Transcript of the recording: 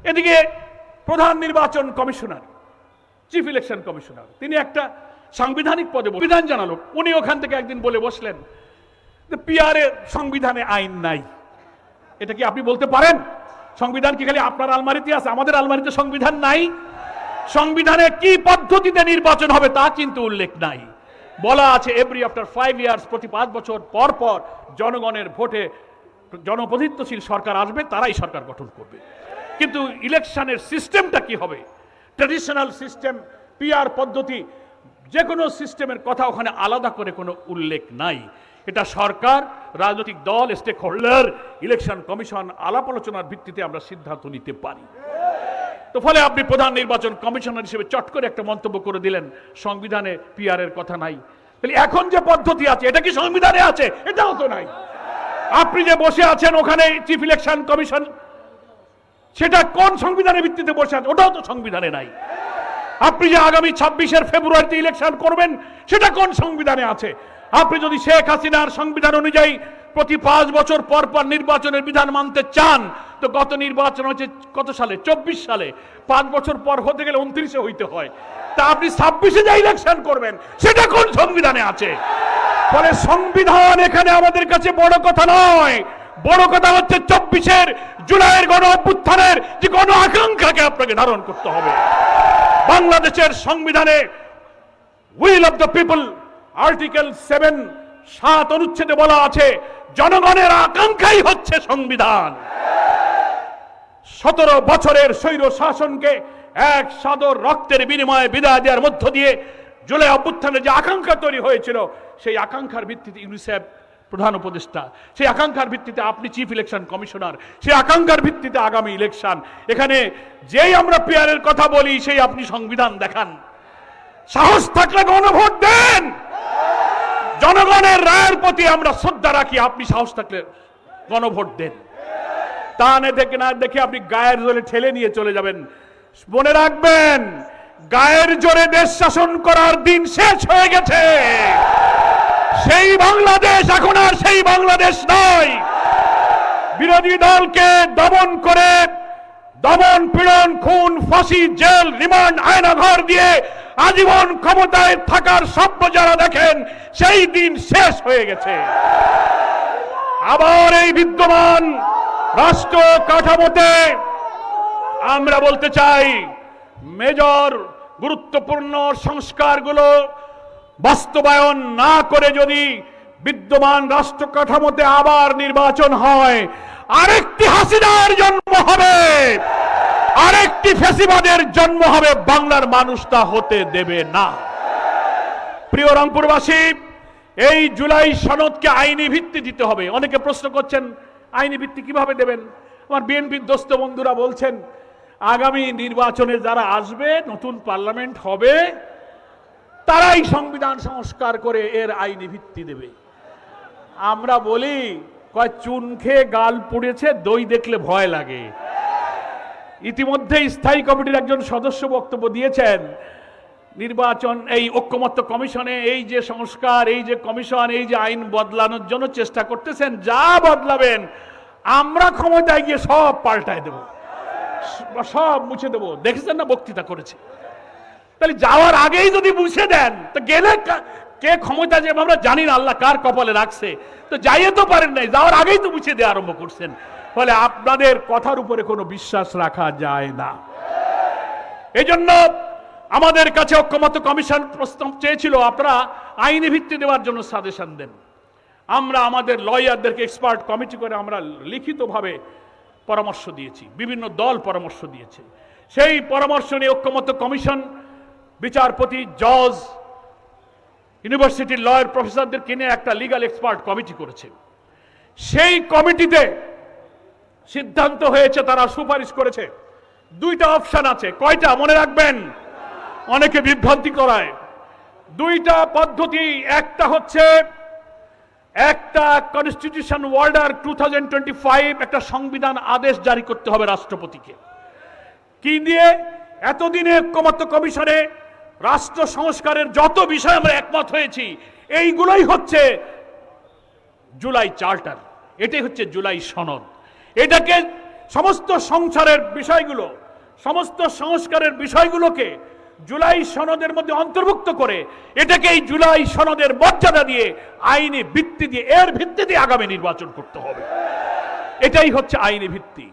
এদিকে প্রধান নির্বাচন কমিশনার, চিফ ইলেকশন কমিশনার, তিনি একটা সাংবিধানিক পদে বিধান জানালো, উনি ওখান থেকে একদিন বলে বসলেন যে পিআর এর সংবিধানে আইন নাই। এটা কি আপনি বলতে পারেন? সংবিধান কি খালি আপনার আলমারিতে আছে? আমাদের আলমারিতে সংবিধান নাই। সংবিধানে কি পদ্ধতিতে নির্বাচন হবে তা কিন্তু উল্লেখ নাই। বলা আছে এভরি আফটার 5 ইয়ার্স, প্রতি 5 বছর পর পর জনগণের ভোটে জনপ্রতিনিধিত্বশীল সরকার আসবে, তারাই সরকার গঠন করবে। কিন্তু ইলেকশনের সিস্টেমটা কি হবে? ট্র্যাডিশনাল সিস্টেম, পিআর পদ্ধতি, যে কোনো সিস্টেমের কথা ওখানে আলাদা করে কোনো উল্লেখ নাই। এটা সরকার, রাজনৈতিক দল, স্টেক হোল্ডার, ইলেকশন কমিশন আলাপ আলোচনার ভিত্তিতে আমরা সিদ্ধান্ত নিতে পারি। তো ফলে আপনি প্রধান নির্বাচন কমিশনার হিসেবে চট করে একটা মন্তব্য করে দিলেন সংবিধানে পিআর এর কথা নাই। তাহলে এখন যে পদ্ধতি আছে এটা কি সংবিধানে আছে? এটাও তো নাই। আপনি যে বসে আছেন ওখানে চিফ ইলেকশন কমিশন, সেটা কোন সংবিধানের ভিত্তিতে বসে আছে? ওটাও তো সংবিধানে নাই। আপনি যে আগামী 26 ফেব্রুয়ারিতে ইলেকশন করবেন, সেটা কোন সংবিধানে আছে? আপনি যদি শেখ হাসিনার সংবিধান অনুযায়ী প্রতি 5 বছর পর পর নির্বাচনের বিধান মানতে চান, তো গত নির্বাচন হচ্ছে কত সালে? 24 সালে। 5 বছর পর হতে গেলে 29-এ হইতে হয়। তা আপনি 26-এ যে ইলেকশন করবেন, সেটা কোন সংবিধানে আছে? ফলে সংবিধান এখানে আমাদের কাছে বড় কথা নয়। বড় কথা হচ্ছে 24 জুলাইয়ের গণ অভ্যুত্থানের যে গণ আকাঙ্ক্ষাকে আপনাকে ধারণ করতে হবে। বাংলাদেশের সংবিধানে will of the people, article 7 অনুচ্ছেদে বলা আছে জনগণের আকাঙ্ক্ষাই হচ্ছে সংবিধান। 17 বছরের স্বৈর শাসনকে এক সাদর রক্তের বিনিময়ে বিদায় দেওয়ার মধ্য দিয়ে জুলাই অভ্যুত্থানের যে আকাঙ্ক্ষা তৈরি হয়েছিল, সেই আকাঙ্ক্ষার ভিত্তিতে ইউনিসেফ প্রধান উপদেষ্টা, সেই আকাঙ্ক্ষার ভিত্তিতে আপনি চিফ ইলেকশন কমিশনার, সেই আকাঙ্ক্ষার ভিত্তিতে আগামী ইলেকশন। এখানে যেই আমরা পিআরের কথা বলি সেই আপনি সংবিধান দেখান। সাহস থাকলে গণভোট দেন। জনগণের রায়ের প্রতি আমরা শ্রদ্ধা রাখি, আপনি সাহস থাকলে গণভোট দেন। তা না দেখে আপনি গায়ের জোরে ঠেলে নিয়ে চলে যাবেন। মনে রাখবেন, গায়ের জোরে দেশ শাসন করার দিন শেষ হয়ে গেছে। সেই বাংলাদেশ এখন আর সেই বাংলাদেশ নয়। বিরোধী দলকে দমন করে দমন, পীড়ন, খুন, ফাঁসি, জেল, রিমান্ড, আয়নাঘর দিয়ে আজীবন ক্ষমতায় থাকার স্বপ্ন যারা দেখেন, সেই দিন শেষ হয়ে গেছে। আবার এই বিদ্যমান রাষ্ট্র কাঠামোতে আমরা বলতে চাই, মেজর গুরুত্বপূর্ণ সংস্কারগুলো বাস্তবায়ন না করে যদি বিদ্যমান রাষ্ট্র কাঠামোতে আবার নির্বাচন হয়, আরেকটি হাসিনার জন্ম হবে, আরেকটি ফ্যাসিবাদের জন্ম হবে। বাংলার মানুষ তা হতে দেবে না। প্রিয় রংপুরবাসী, এই জুলাই সনদকে আইনি ভিত্তি দিতে হবে। অনেকে প্রশ্ন করছেন আইনি ভিত্তি কিভাবে দেবেন? আমার বিএনপির দোস্ত বন্ধুরা বলছেন আগামী নির্বাচনে যারা আসবে, নতুন পার্লামেন্ট হবে, তারাই সংবিধান সংস্কার করে এর আইনি ভিত্তি দেবে। আমরা বলি, কয় চুন খেয়ে গাল পুড়েছে, দই দেখলে ভয় লাগে। ইতিমধ্যে স্থায়ী কমিটির একজন সদস্য বক্তব্য দিয়েছেন, নির্বাচন এই ঐক্যমত্য কমিশনে এই যে সংস্কার, এই যে কমিশন, এই যে আইন বদলানোর জন্য চেষ্টা করতেছেন, যা বদলাবেন আমরা ক্ষমতায় গিয়ে সব পাল্টায় দেব, সব মুছে দেব। দেখেছেন না, বক্তৃতা করেছে। তাহলে যাওয়ার আগেই যদি মুছে দেন, তো গেলে কে ক্ষমতা যে আমরা জানি না, আল্লাহ কার কপালে রাখছে, তো যাইয়ে তো পারেন নাই, যাওয়ার আগেই তো মুছে দেওয়া আরম্ভ করছেন। ফলে আপনাদের কথার উপরে কোনো বিশ্বাস রাখা যায় না। এজন্য আমাদের কাছে ঐক্যমত্য কমিশন প্রস্তাব চেয়েছিল আপনারা আইনি ভিত্তি দেওয়ার জন্য সাজেশন দেন। আমরা আমাদের লয়ারদেরকে এক্সপার্ট কমিটি করে আমরা লিখিতভাবে পরামর্শ দিয়েছি, বিভিন্ন দল পরামর্শ দিয়েছে। সেই পরামর্শ নিয়ে ঐক্যমত্য কমিশন বিচারপতি, জজ, ইউনিভার্সিটির লয়ার প্রফেসরদের কিনে একটা লিগ্যাল এক্সপার্ট কমিটি করেছে। সেই কমিটিতে সিদ্ধান্ত হয়েছে, তারা সুপারিশ করেছে, 2টা অপশন আছে। কয়টা মনে রাখবেন, অনেকে বিভ্রান্তি করায়। 2টা পদ্ধতি। একটা হচ্ছে একটা কনস্টিটিউশন অর্ডার 2025, একটা সংবিধান আদেশ জারি করতে হবে রাষ্ট্রপতিকে। কি দিয়ে? এতদিনে ঐক্যমত্য কমিশনে রাষ্ট্র সংস্কারের যত বিষয় আমরা একমত হয়েছি, এইগুলোই হচ্ছে জুলাই চার্টার, এটাই হচ্ছে জুলাই সনদ। এটাকে সমস্ত সংসারের বিষয়গুলো, সমস্ত সংস্কারের বিষয়গুলোকে জুলাই সনদের মধ্যে অন্তর্ভুক্ত করে এটাকে এই জুলাই সনদের মর্যাদা দিয়ে আইনি ভিত্তি দিয়ে এর ভিত্তি দিয়ে আগামী নির্বাচন করতে হবে। এটাই হচ্ছে আইনি ভিত্তি।